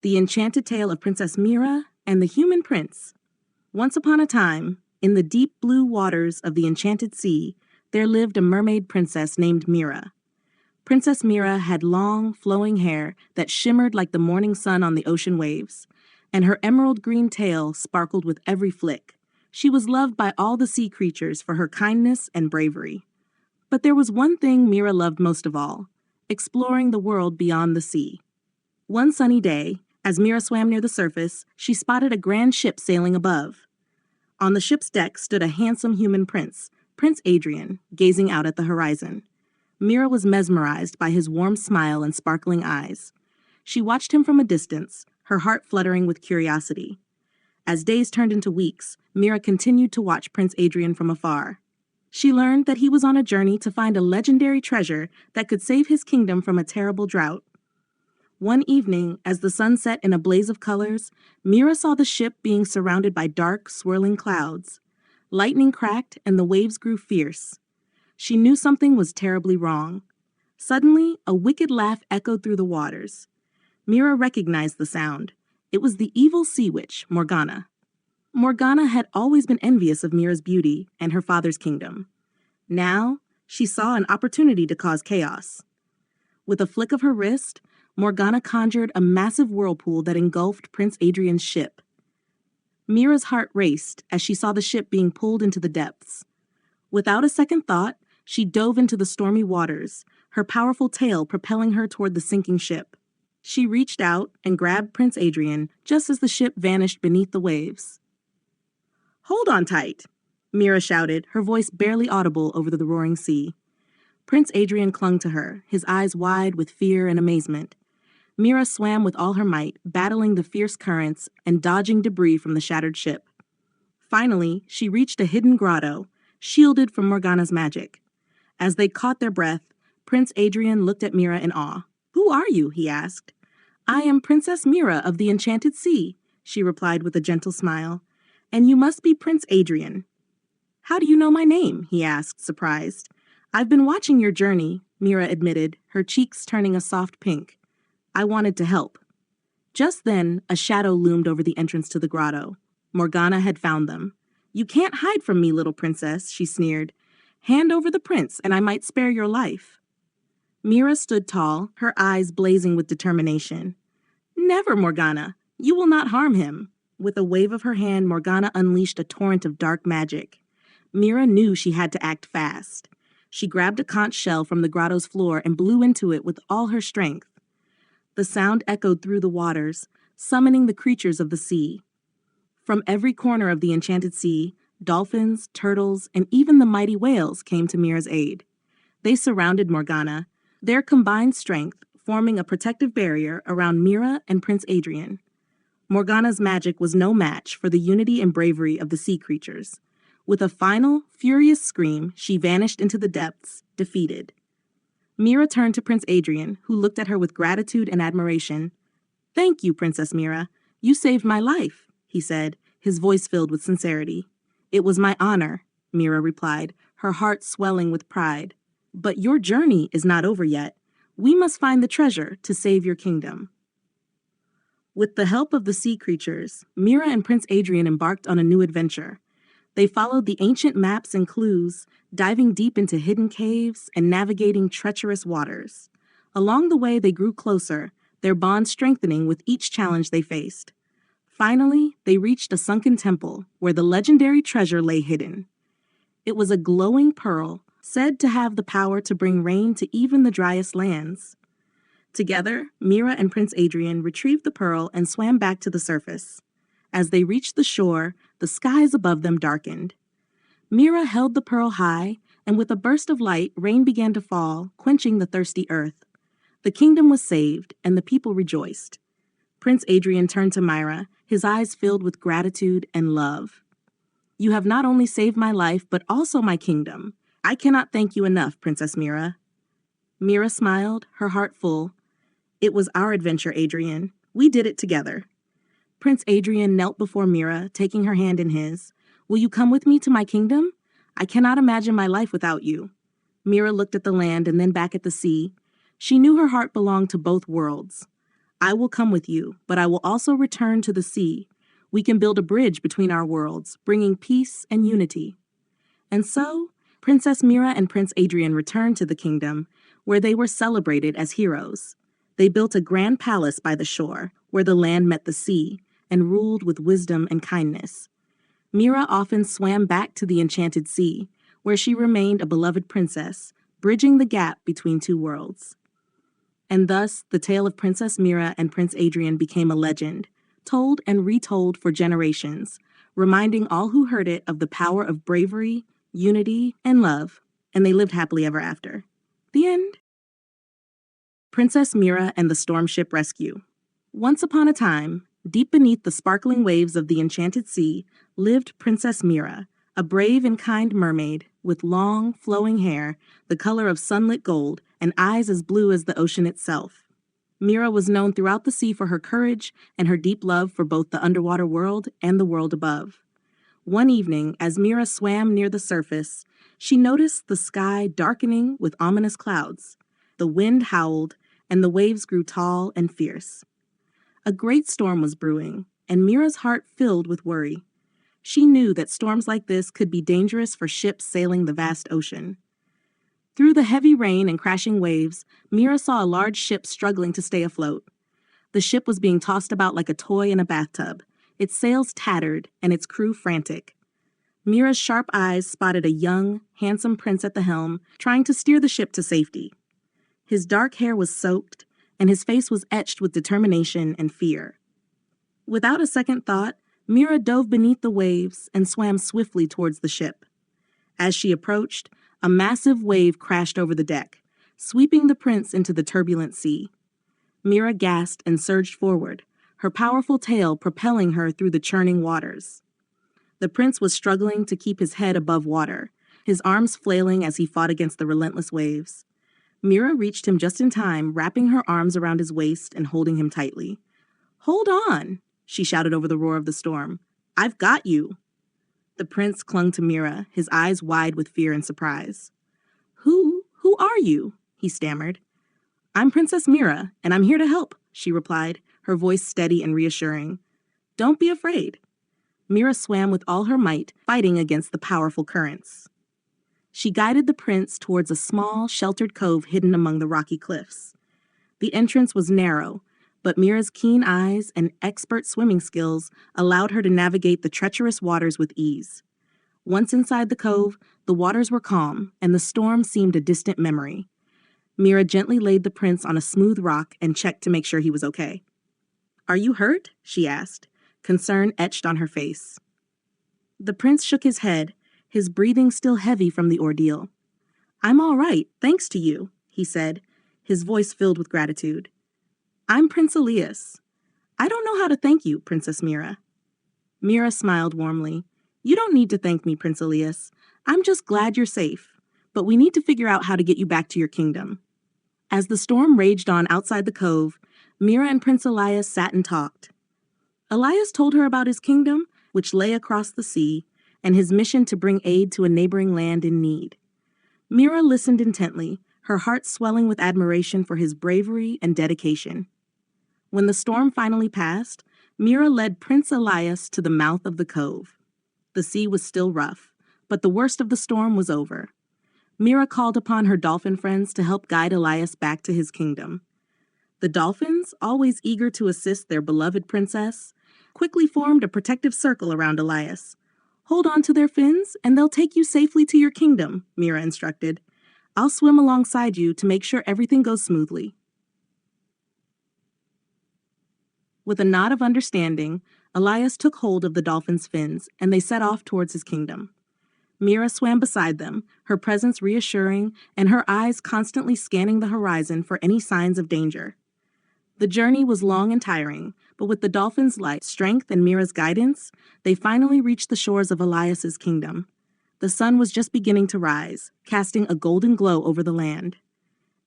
The Enchanted Tale of Princess Mira and the Human Prince. Once upon a time, in the deep blue waters of the Enchanted Sea, there lived a mermaid princess named Mira. Princess Mira had long, flowing hair that shimmered like the morning sun on the ocean waves, and her emerald green tail sparkled with every flick. She was loved by all the sea creatures for her kindness and bravery. But there was one thing Mira loved most of all: exploring the world beyond the sea. One sunny day, as Mira swam near the surface, she spotted a grand ship sailing above. On the ship's deck stood a handsome human prince, Prince Adrian, gazing out at the horizon. Mira was mesmerized by his warm smile and sparkling eyes. She watched him from a distance, her heart fluttering with curiosity. As days turned into weeks, Mira continued to watch Prince Adrian from afar. She learned that he was on a journey to find a legendary treasure that could save his kingdom from a terrible drought. One evening, as the sun set in a blaze of colors, Mira saw the ship being surrounded by dark, swirling clouds. Lightning cracked and the waves grew fierce. She knew something was terribly wrong. Suddenly, a wicked laugh echoed through the waters. Mira recognized the sound. It was the evil sea witch, Morgana. Morgana had always been envious of Mira's beauty and her father's kingdom. Now, she saw an opportunity to cause chaos. With a flick of her wrist, Morgana conjured a massive whirlpool that engulfed Prince Adrian's ship. Mira's heart raced as she saw the ship being pulled into the depths. Without a second thought, she dove into the stormy waters, her powerful tail propelling her toward the sinking ship. She reached out and grabbed Prince Adrian just as the ship vanished beneath the waves. "Hold on tight," Mira shouted, her voice barely audible over the roaring sea. Prince Adrian clung to her, his eyes wide with fear and amazement. Mira swam with all her might, battling the fierce currents and dodging debris from the shattered ship. Finally, she reached a hidden grotto, shielded from Morgana's magic. As they caught their breath, Prince Adrian looked at Mira in awe. "Who are you?" he asked. "I am Princess Mira of the Enchanted Sea," she replied with a gentle smile. "And you must be Prince Adrian." "How do you know my name?" he asked, surprised. "I've been watching your journey," Mira admitted, her cheeks turning a soft pink. "I wanted to help." Just then, a shadow loomed over the entrance to the grotto. Morgana had found them. "You can't hide from me, little princess," she sneered. "Hand over the prince, and I might spare your life." Mira stood tall, her eyes blazing with determination. "Never, Morgana. You will not harm him." With a wave of her hand, Morgana unleashed a torrent of dark magic. Mira knew she had to act fast. She grabbed a conch shell from the grotto's floor and blew into it with all her strength. The sound echoed through the waters, summoning the creatures of the sea. From every corner of the Enchanted Sea, dolphins, turtles, and even the mighty whales came to Mira's aid. They surrounded Morgana, their combined strength forming a protective barrier around Mira and Prince Adrian. Morgana's magic was no match for the unity and bravery of the sea creatures. With a final, furious scream, she vanished into the depths, defeated. Mira turned to Prince Adrian, who looked at her with gratitude and admiration. "Thank you, Princess Mira. You saved my life," he said, his voice filled with sincerity. "It was my honor," Mira replied, her heart swelling with pride. "But your journey is not over yet. We must find the treasure to save your kingdom." With the help of the sea creatures, Mira and Prince Adrian embarked on a new adventure. They followed the ancient maps and clues, diving deep into hidden caves and navigating treacherous waters. Along the way, they grew closer, their bond strengthening with each challenge they faced. Finally, they reached a sunken temple where the legendary treasure lay hidden. It was a glowing pearl, said to have the power to bring rain to even the driest lands. Together, Mira and Prince Adrian retrieved the pearl and swam back to the surface. As they reached the shore, the skies above them darkened. Mira held the pearl high, and with a burst of light, rain began to fall, quenching the thirsty earth. The kingdom was saved, and the people rejoiced. Prince Adrian turned to Mira, his eyes filled with gratitude and love. "You have not only saved my life, but also my kingdom. I cannot thank you enough, Princess Mira." Mira smiled, her heart full. "It was our adventure, Adrian. We did it together." Prince Adrian knelt before Mira, taking her hand in his. "Will you come with me to my kingdom? I cannot imagine my life without you." Mira looked at the land and then back at the sea. She knew her heart belonged to both worlds. I will come with you, but I will also return to the sea. We can build a bridge between our worlds, bringing peace and unity." And so, Princess Mira and Prince Adrian returned to the kingdom, where they were celebrated as heroes. They built a grand palace by the shore, where the land met the sea, and ruled with wisdom and kindness. Mira often swam back to the Enchanted Sea, where she remained a beloved princess, bridging the gap between two worlds. And thus, the tale of Princess Mira and Prince Adrian became a legend, told and retold for generations, reminding all who heard it of the power of bravery, unity, and love, and they lived happily ever after. The end. Princess Mira and the Storm Ship Rescue. Once upon a time, deep beneath the sparkling waves of the Enchanted Sea, lived Princess Mira, a brave and kind mermaid with long, flowing hair, the color of sunlit gold, and eyes as blue as the ocean itself. Mira was known throughout the sea for her courage and her deep love for both the underwater world and the world above. One evening, as Mira swam near the surface, she noticed the sky darkening with ominous clouds. The wind howled, and the waves grew tall and fierce. A great storm was brewing, and Mira's heart filled with worry. She knew that storms like this could be dangerous for ships sailing the vast ocean. Through the heavy rain and crashing waves, Mira saw a large ship struggling to stay afloat. The ship was being tossed about like a toy in a bathtub, its sails tattered and its crew frantic. Mira's sharp eyes spotted a young, handsome prince at the helm, trying to steer the ship to safety. His dark hair was soaked, and his face was etched with determination and fear. Without a second thought, Mira dove beneath the waves and swam swiftly towards the ship. As she approached, a massive wave crashed over the deck, sweeping the prince into the turbulent sea. Mira gasped and surged forward, her powerful tail propelling her through the churning waters. The prince was struggling to keep his head above water, his arms flailing as he fought against the relentless waves. Mira reached him just in time, wrapping her arms around his waist and holding him tightly. "Hold on," she shouted over the roar of the storm. "I've got you." The prince clung to Mira, his eyes wide with fear and surprise. Who are you?" he stammered. "I'm Princess Mira, and I'm here to help," she replied, her voice steady and reassuring. "Don't be afraid." Mira swam with all her might, fighting against the powerful currents. She guided the prince towards a small, sheltered cove hidden among the rocky cliffs. The entrance was narrow, but Mira's keen eyes and expert swimming skills allowed her to navigate the treacherous waters with ease. Once inside the cove, the waters were calm, and the storm seemed a distant memory. Mira gently laid the prince on a smooth rock and checked to make sure he was okay. "Are you hurt?" she asked, concern etched on her face. The prince shook his head, his breathing still heavy from the ordeal. "I'm all right, thanks to you," he said, his voice filled with gratitude. "I'm Prince Elias." "I don't know how to thank you, Princess Mira." Mira smiled warmly. "You don't need to thank me, Prince Elias. I'm just glad you're safe, but we need to figure out how to get you back to your kingdom." As the storm raged on outside the cove, Mira and Prince Elias sat and talked. Elias told her about his kingdom, which lay across the sea, and his mission to bring aid to a neighboring land in need. Mira listened intently, her heart swelling with admiration for his bravery and dedication. When the storm finally passed, Mira led Prince Elias to the mouth of the cove. The sea was still rough, but the worst of the storm was over. Mira called upon her dolphin friends to help guide Elias back to his kingdom. The dolphins, always eager to assist their beloved princess, quickly formed a protective circle around Elias. "Hold on to their fins, and they'll take you safely to your kingdom," Mira instructed. "I'll swim alongside you to make sure everything goes smoothly." With a nod of understanding, Elias took hold of the dolphin's fins, and they set off towards his kingdom. Mira swam beside them, her presence reassuring and her eyes constantly scanning the horizon for any signs of danger. The journey was long and tiring, but with the dolphin's light, strength, and Mira's guidance, they finally reached the shores of Elias's kingdom. The sun was just beginning to rise, casting a golden glow over the land.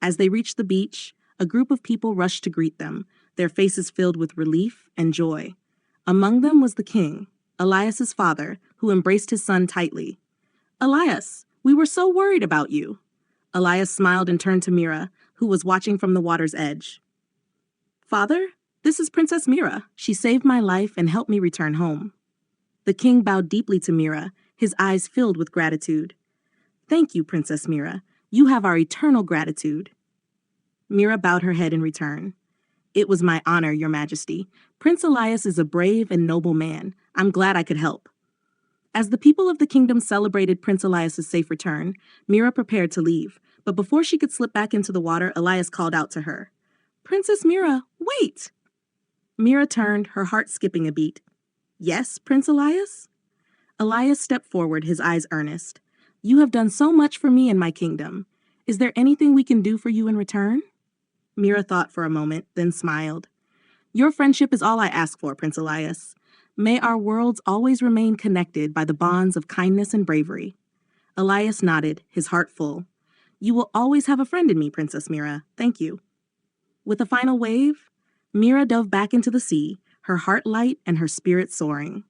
As they reached the beach, a group of people rushed to greet them, their faces filled with relief and joy. Among them was the king, Elias's father, who embraced his son tightly. "Elias, we were so worried about you." Elias smiled and turned to Mira, who was watching from the water's edge. "Father, This is Princess Mira. She saved my life and helped me return home." The king bowed deeply to Mira, his eyes filled with gratitude. "Thank you, Princess Mira. You have our eternal gratitude." Mira bowed her head in return. "It was my honor, Your Majesty. Prince Elias is a brave and noble man. I'm glad I could help." As the people of the kingdom celebrated Prince Elias's safe return, Mira prepared to leave. But before she could slip back into the water, Elias called out to her. "Princess Mira, wait!" Mira turned, her heart skipping a beat. "Yes, Prince Elias?" Elias stepped forward, his eyes earnest. "You have done so much for me and my kingdom. Is there anything we can do for you in return?" Mira thought for a moment, then smiled. "Your friendship is all I ask for, Prince Elias. May our worlds always remain connected by the bonds of kindness and bravery." Elias nodded, his heart full. "You will always have a friend in me, Princess Mira. Thank you." With a final wave, Mira dove back into the sea, her heart light and her spirit soaring.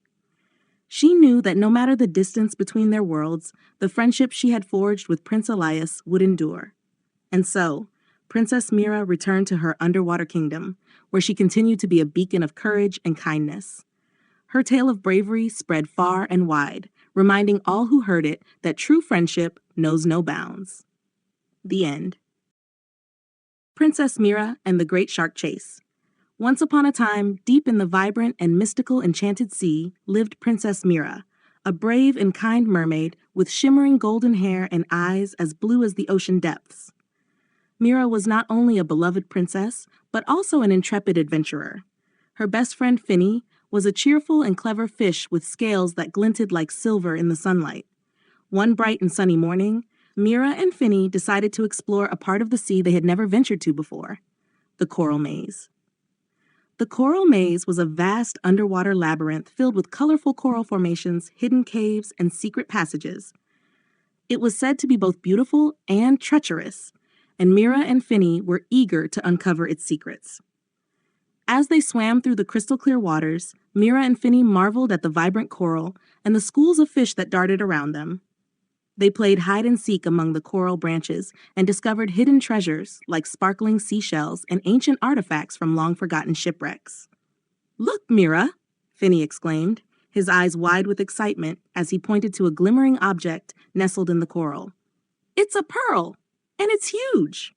She knew that no matter the distance between their worlds, the friendship she had forged with Prince Elias would endure. And so, Princess Mira returned to her underwater kingdom, where she continued to be a beacon of courage and kindness. Her tale of bravery spread far and wide, reminding all who heard it that true friendship knows no bounds. The end. Princess Mira and the Great Shark Chase. Once upon a time, deep in the vibrant and mystical Enchanted Sea, lived Princess Mira, a brave and kind mermaid with shimmering golden hair and eyes as blue as the ocean depths. Mira was not only a beloved princess, but also an intrepid adventurer. Her best friend Finny was a cheerful and clever fish with scales that glinted like silver in the sunlight. One bright and sunny morning, Mira and Finny decided to explore a part of the sea they had never ventured to before, the Coral Maze. The Coral Maze was a vast underwater labyrinth filled with colorful coral formations, hidden caves, and secret passages. It was said to be both beautiful and treacherous, and Mira and Finny were eager to uncover its secrets. As they swam through the crystal-clear waters, Mira and Finny marveled at the vibrant coral and the schools of fish that darted around them. They played hide-and-seek among the coral branches and discovered hidden treasures like sparkling seashells and ancient artifacts from long-forgotten shipwrecks. "Look, Mira!" Finny exclaimed, his eyes wide with excitement as he pointed to a glimmering object nestled in the coral. "It's a pearl, and it's huge!"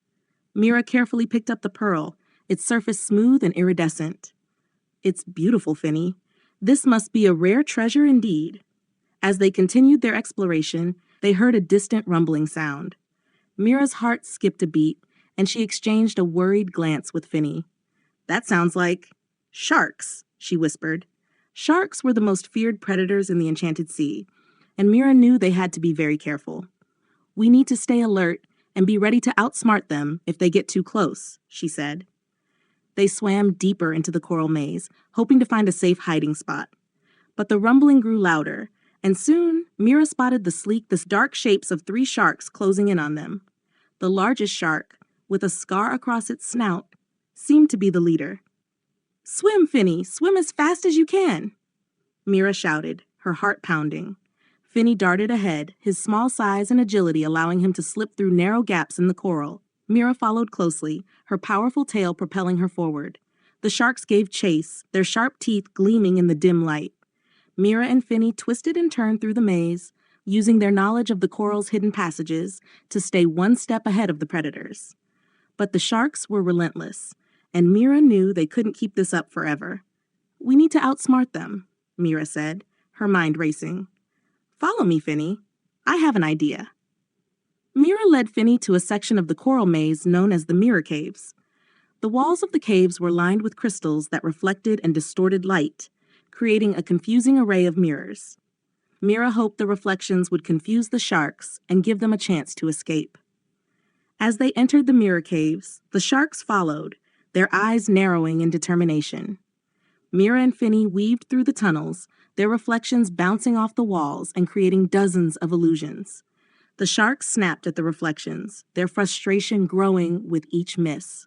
Mira carefully picked up the pearl, its surface smooth and iridescent. "It's beautiful, Finny. This must be a rare treasure indeed." As they continued their exploration, they heard a distant rumbling sound. Mira's heart skipped a beat, and she exchanged a worried glance with Finny. "That sounds like sharks," she whispered. Sharks were the most feared predators in the Enchanted Sea, and Mira knew they had to be very careful. "We need to stay alert and be ready to outsmart them if they get too close," she said. They swam deeper into the coral maze, hoping to find a safe hiding spot. But the rumbling grew louder, and soon Mira spotted the dark shapes of 3 sharks closing in on them. The largest shark, with a scar across its snout, seemed to be the leader. "Swim, Finny! Swim as fast as you can!" Mira shouted, her heart pounding. Finny darted ahead, his small size and agility allowing him to slip through narrow gaps in the coral. Mira followed closely, her powerful tail propelling her forward. The sharks gave chase, their sharp teeth gleaming in the dim light. Mira and Finny twisted and turned through the maze, using their knowledge of the coral's hidden passages to stay one step ahead of the predators. But the sharks were relentless, and Mira knew they couldn't keep this up forever. "We need to outsmart them," Mira said, her mind racing. "Follow me, Finny. I have an idea." Mira led Finny to a section of the coral maze known as the Meera Caves. The walls of the caves were lined with crystals that reflected and distorted light, creating a confusing array of mirrors. Mira hoped the reflections would confuse the sharks and give them a chance to escape. As they entered the Meera Caves, the sharks followed, their eyes narrowing in determination. Mira and Finny weaved through the tunnels, their reflections bouncing off the walls and creating dozens of illusions. The sharks snapped at the reflections, their frustration growing with each miss.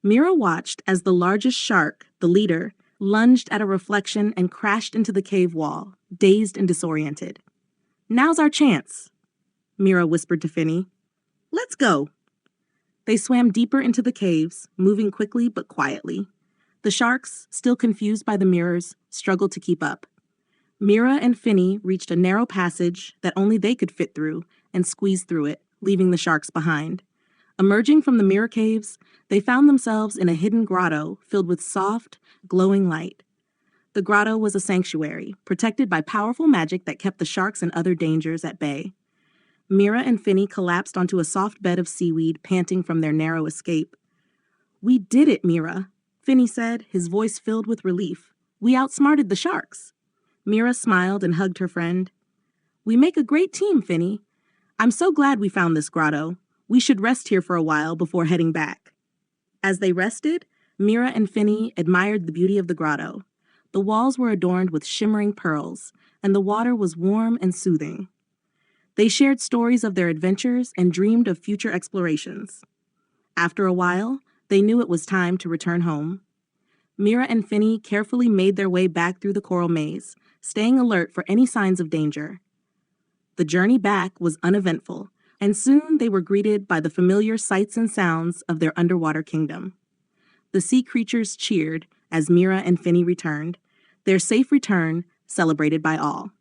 Mira watched as the largest shark, the leader, lunged at a reflection and crashed into the cave wall, dazed and disoriented. "Now's our chance," Mira whispered to Finny. "Let's go." They swam deeper into the caves, moving quickly but quietly. The sharks, still confused by the mirrors, struggled to keep up. Meera and Finny reached a narrow passage that only they could fit through and squeezed through it, leaving the sharks behind. Emerging from the mirror caves, they found themselves in a hidden grotto filled with soft, glowing light. The grotto was a sanctuary, protected by powerful magic that kept the sharks and other dangers at bay. Meera and Finny collapsed onto a soft bed of seaweed, panting from their narrow escape. "We did it, Meera," Finny said, his voice filled with relief. "We outsmarted the sharks." Meera smiled and hugged her friend. "We make a great team, Finny. I'm so glad we found this grotto. We should rest here for a while before heading back." As they rested, Meera and Finny admired the beauty of the grotto. The walls were adorned with shimmering pearls, and the water was warm and soothing. They shared stories of their adventures and dreamed of future explorations. After a while, they knew it was time to return home. Meera and Finny carefully made their way back through the coral maze, staying alert for any signs of danger. The journey back was uneventful, and soon they were greeted by the familiar sights and sounds of their underwater kingdom. The sea creatures cheered as Meera and Finny returned, their safe return celebrated by all.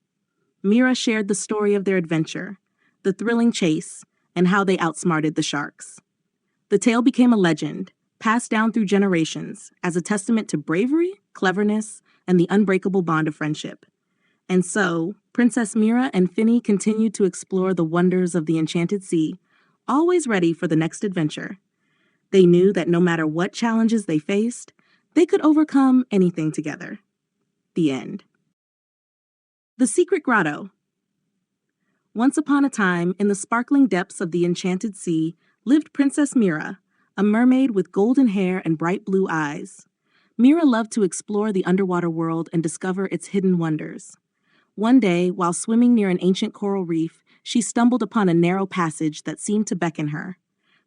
Meera shared the story of their adventure, the thrilling chase, and how they outsmarted the sharks. The tale became a legend, passed down through generations as a testament to bravery, cleverness, and the unbreakable bond of friendship. And so, Princess Mira and Finny continued to explore the wonders of the Enchanted Sea, always ready for the next adventure. They knew that no matter what challenges they faced, they could overcome anything together. The end. The Secret Grotto. Once upon a time, in the sparkling depths of the Enchanted Sea, lived Princess Mira, a mermaid with golden hair and bright blue eyes. Mira loved to explore the underwater world and discover its hidden wonders. One day, while swimming near an ancient coral reef, she stumbled upon a narrow passage that seemed to beckon her.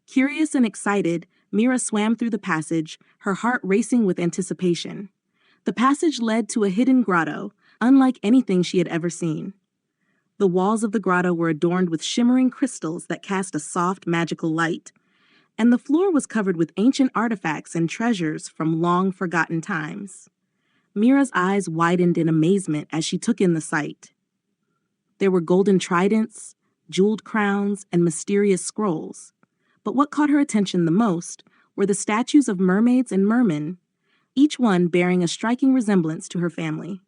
Curious and excited, Mira swam through the passage, her heart racing with anticipation. The passage led to a hidden grotto, unlike anything she had ever seen. The walls of the grotto were adorned with shimmering crystals that cast a soft, magical light, and the floor was covered with ancient artifacts and treasures from long-forgotten times. Mira's eyes widened in amazement as she took in the sight. There were golden tridents, jeweled crowns, and mysterious scrolls. But what caught her attention the most were the statues of mermaids and mermen, each one bearing a striking resemblance to her family.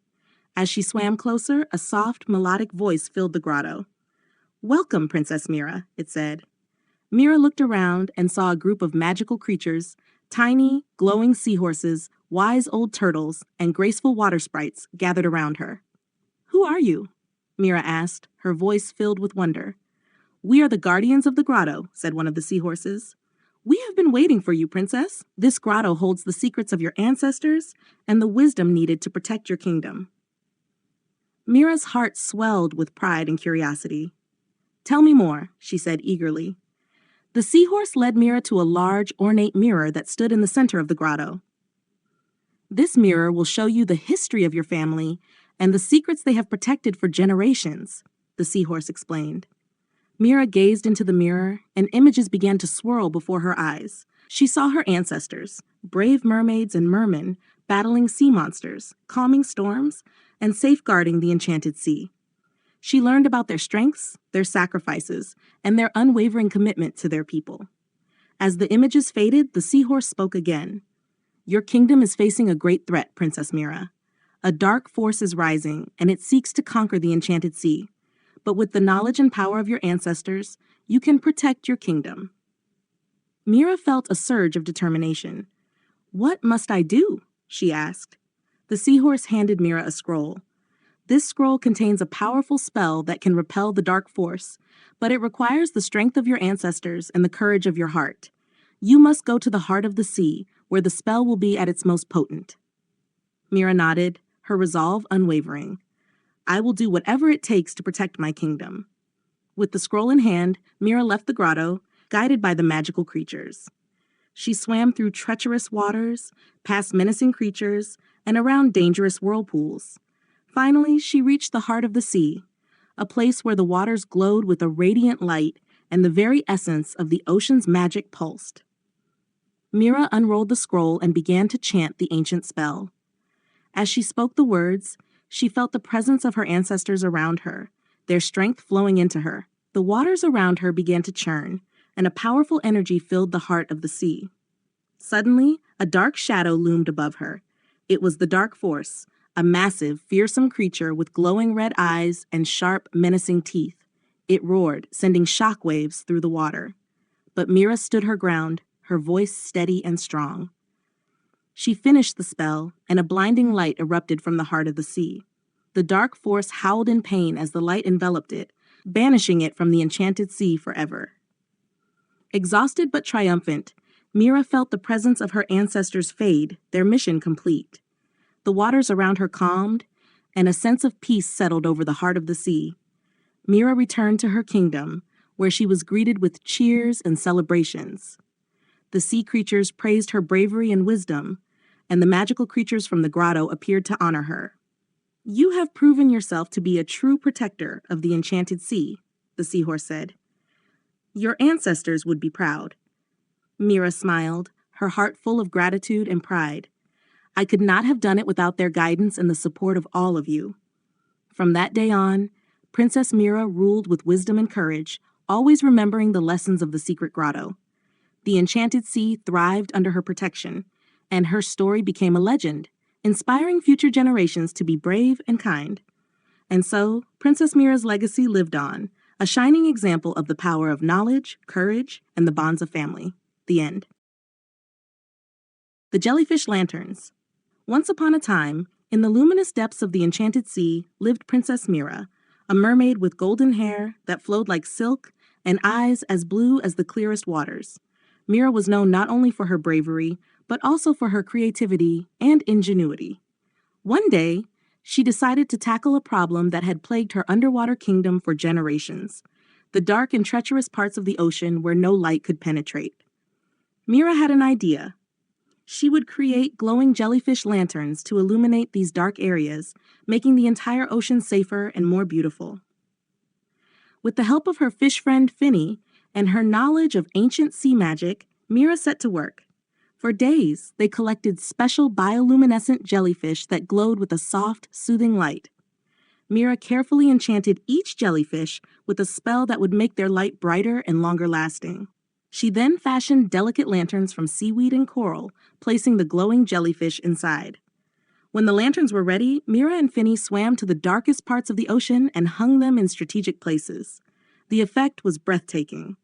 As she swam closer, a soft, melodic voice filled the grotto. "Welcome, Princess Mira," it said. Mira looked around and saw a group of magical creatures, tiny, glowing seahorses, wise old turtles, and graceful water sprites gathered around her. "Who are you?" Mira asked, her voice filled with wonder. "We are the guardians of the grotto," said one of the seahorses. "We have been waiting for you, Princess. This grotto holds the secrets of your ancestors and the wisdom needed to protect your kingdom." Mira's heart swelled with pride and curiosity. "Tell me more," she said eagerly. The seahorse led Mira to a large, ornate mirror that stood in the center of the grotto. "This mirror will show you the history of your family and the secrets they have protected for generations," the seahorse explained. Mira gazed into the mirror, and images began to swirl before her eyes. She saw her ancestors, brave mermaids and mermen, battling sea monsters, calming storms, and safeguarding the Enchanted Sea. She learned about their strengths, their sacrifices, and their unwavering commitment to their people. As the images faded, the seahorse spoke again. "Your kingdom is facing a great threat, Princess Mira. A dark force is rising, and it seeks to conquer the Enchanted Sea. But with the knowledge and power of your ancestors, you can protect your kingdom." Mira felt a surge of determination. "What must I do?" she asked. The seahorse handed Mira a scroll. This scroll contains a powerful spell that can repel the dark force, but it requires the strength of your ancestors and the courage of your heart. You must go to the heart of the sea, where the spell will be at its most potent. Mira nodded, her resolve unwavering. "I will do whatever it takes to protect my kingdom." With the scroll in hand, Mira left the grotto, guided by the magical creatures. She swam through treacherous waters, past menacing creatures, and around dangerous whirlpools. Finally, she reached the heart of the sea, a place where the waters glowed with a radiant light and the very essence of the ocean's magic pulsed. Meera unrolled the scroll and began to chant the ancient spell. As she spoke the words, she felt the presence of her ancestors around her, their strength flowing into her. The waters around her began to churn, and a powerful energy filled the heart of the sea. Suddenly, a dark shadow loomed above her. It was the Dark Force, a massive, fearsome creature with glowing red eyes and sharp, menacing teeth. It roared, sending shockwaves through the water. But Meera stood her ground, her voice steady and strong. She finished the spell, and a blinding light erupted from the heart of the sea. The Dark Force howled in pain as the light enveloped it, banishing it from the Enchanted Sea forever. Exhausted but triumphant, Meera felt the presence of her ancestors fade, their mission complete. The waters around her calmed, and a sense of peace settled over the heart of the sea. Meera returned to her kingdom, where she was greeted with cheers and celebrations. The sea creatures praised her bravery and wisdom, and the magical creatures from the grotto appeared to honor her. "You have proven yourself to be a true protector of the Enchanted Sea," the seahorse said. "Your ancestors would be proud." Meera smiled, her heart full of gratitude and pride. "I could not have done it without their guidance and the support of all of you." From that day on, Princess Mira ruled with wisdom and courage, always remembering the lessons of the Secret Grotto. The Enchanted Sea thrived under her protection, and her story became a legend, inspiring future generations to be brave and kind. And so, Princess Mira's legacy lived on, a shining example of the power of knowledge, courage, and the bonds of family. The end. The Jellyfish Lanterns. Once upon a time, in the luminous depths of the Enchanted Sea, lived Princess Mira, a mermaid with golden hair that flowed like silk and eyes as blue as the clearest waters. Meera was known not only for her bravery, but also for her creativity and ingenuity. One day, she decided to tackle a problem that had plagued her underwater kingdom for generations: the dark and treacherous parts of the ocean where no light could penetrate. Meera had an idea. She would create glowing jellyfish lanterns to illuminate these dark areas, making the entire ocean safer and more beautiful. With the help of her fish friend Finny and her knowledge of ancient sea magic, Meera set to work. For days, they collected special bioluminescent jellyfish that glowed with a soft, soothing light. Meera carefully enchanted each jellyfish with a spell that would make their light brighter and longer lasting. She then fashioned delicate lanterns from seaweed and coral, placing the glowing jellyfish inside. When the lanterns were ready, Meera and Finny swam to the darkest parts of the ocean and hung them in strategic places. The effect was breathtaking.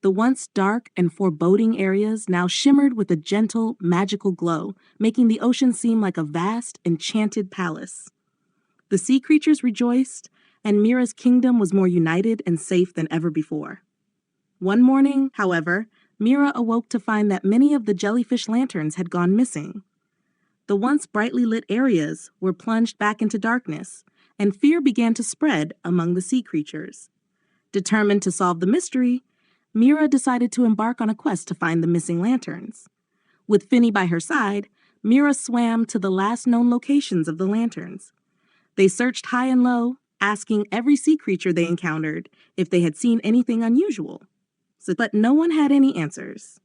The once dark and foreboding areas now shimmered with a gentle, magical glow, making the ocean seem like a vast, enchanted palace. The sea creatures rejoiced, and Meera's kingdom was more united and safe than ever before. One morning, however, Meera awoke to find that many of the jellyfish lanterns had gone missing. The once brightly lit areas were plunged back into darkness, and fear began to spread among the sea creatures. Determined to solve the mystery, Meera decided to embark on a quest to find the missing lanterns. With Finny by her side, Meera swam to the last known locations of the lanterns. They searched high and low, asking every sea creature they encountered if they had seen anything unusual. But no one had any answers.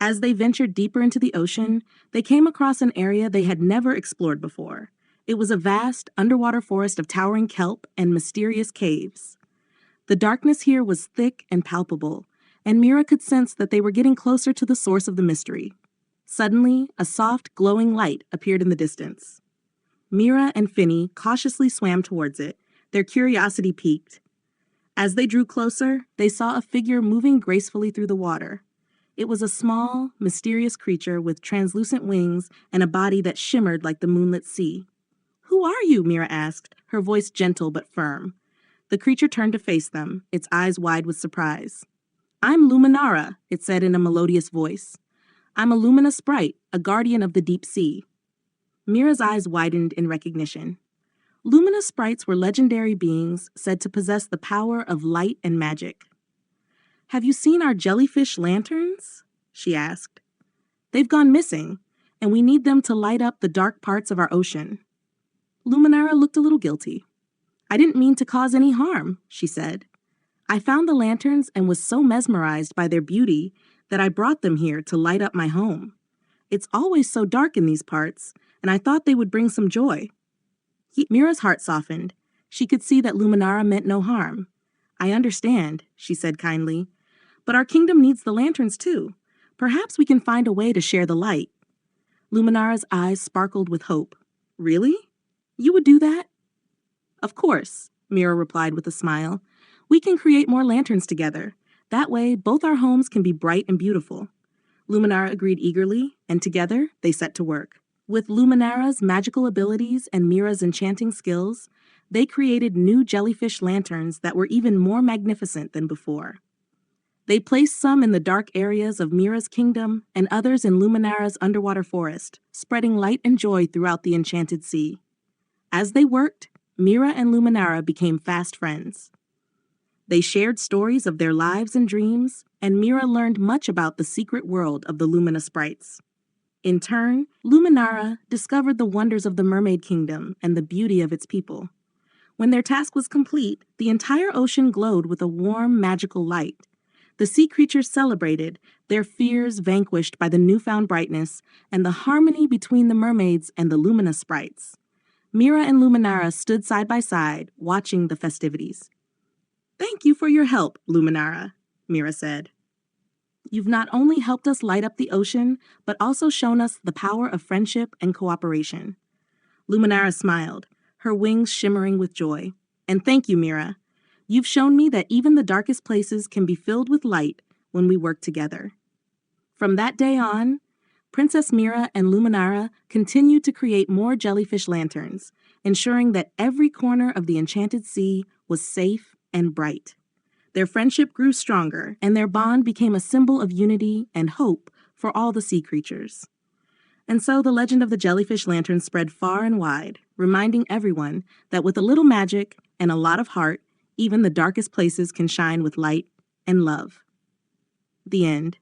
As they ventured deeper into the ocean, they came across an area they had never explored before. It was a vast, underwater forest of towering kelp and mysterious caves. The darkness here was thick and palpable, and Meera could sense that they were getting closer to the source of the mystery. Suddenly, a soft, glowing light appeared in the distance. Meera and Finny cautiously swam towards it, their curiosity piqued. As they drew closer, they saw a figure moving gracefully through the water. It was a small, mysterious creature with translucent wings and a body that shimmered like the moonlit sea. "Who are you?" Meera asked, her voice gentle but firm. The creature turned to face them, its eyes wide with surprise. "I'm Luminara," it said in a melodious voice. "I'm a luminous sprite, a guardian of the deep sea." Meera's eyes widened in recognition. Luminous sprites were legendary beings said to possess the power of light and magic. "Have you seen our jellyfish lanterns?" she asked. "They've gone missing, and we need them to light up the dark parts of our ocean." Luminara looked a little guilty. "I didn't mean to cause any harm," she said. "I found the lanterns and was so mesmerized by their beauty that I brought them here to light up my home. It's always so dark in these parts, and I thought they would bring some joy." Mira's heart softened. She could see that Luminara meant no harm. "I understand," she said kindly. "But our kingdom needs the lanterns too. Perhaps we can find a way to share the light." Luminara's eyes sparkled with hope. "Really? You would do that?" "Of course," Meera replied with a smile. "We can create more lanterns together. That way, both our homes can be bright and beautiful." Luminara agreed eagerly, and together they set to work. With Luminara's magical abilities and Mira's enchanting skills, they created new jellyfish lanterns that were even more magnificent than before. They placed some in the dark areas of Mira's kingdom and others in Luminara's underwater forest, spreading light and joy throughout the Enchanted Sea. As they worked, Meera and Luminara became fast friends. They shared stories of their lives and dreams, and Meera learned much about the secret world of the Lumina sprites. In turn, Luminara discovered the wonders of the Mermaid Kingdom and the beauty of its people. When their task was complete, the entire ocean glowed with a warm, magical light. The sea creatures celebrated, their fears vanquished by the newfound brightness and the harmony between the mermaids and the Lumina sprites. Meera and Luminara stood side by side, watching the festivities. "Thank you for your help, Luminara," Meera said. "You've not only helped us light up the ocean, but also shown us the power of friendship and cooperation." Luminara smiled, her wings shimmering with joy. "And thank you, Meera. You've shown me that even the darkest places can be filled with light when we work together." From that day on, Princess Mira and Luminara continued to create more jellyfish lanterns, ensuring that every corner of the Enchanted Sea was safe and bright. Their friendship grew stronger, and their bond became a symbol of unity and hope for all the sea creatures. And so the legend of the jellyfish lantern spread far and wide, reminding everyone that with a little magic and a lot of heart, even the darkest places can shine with light and love. The end.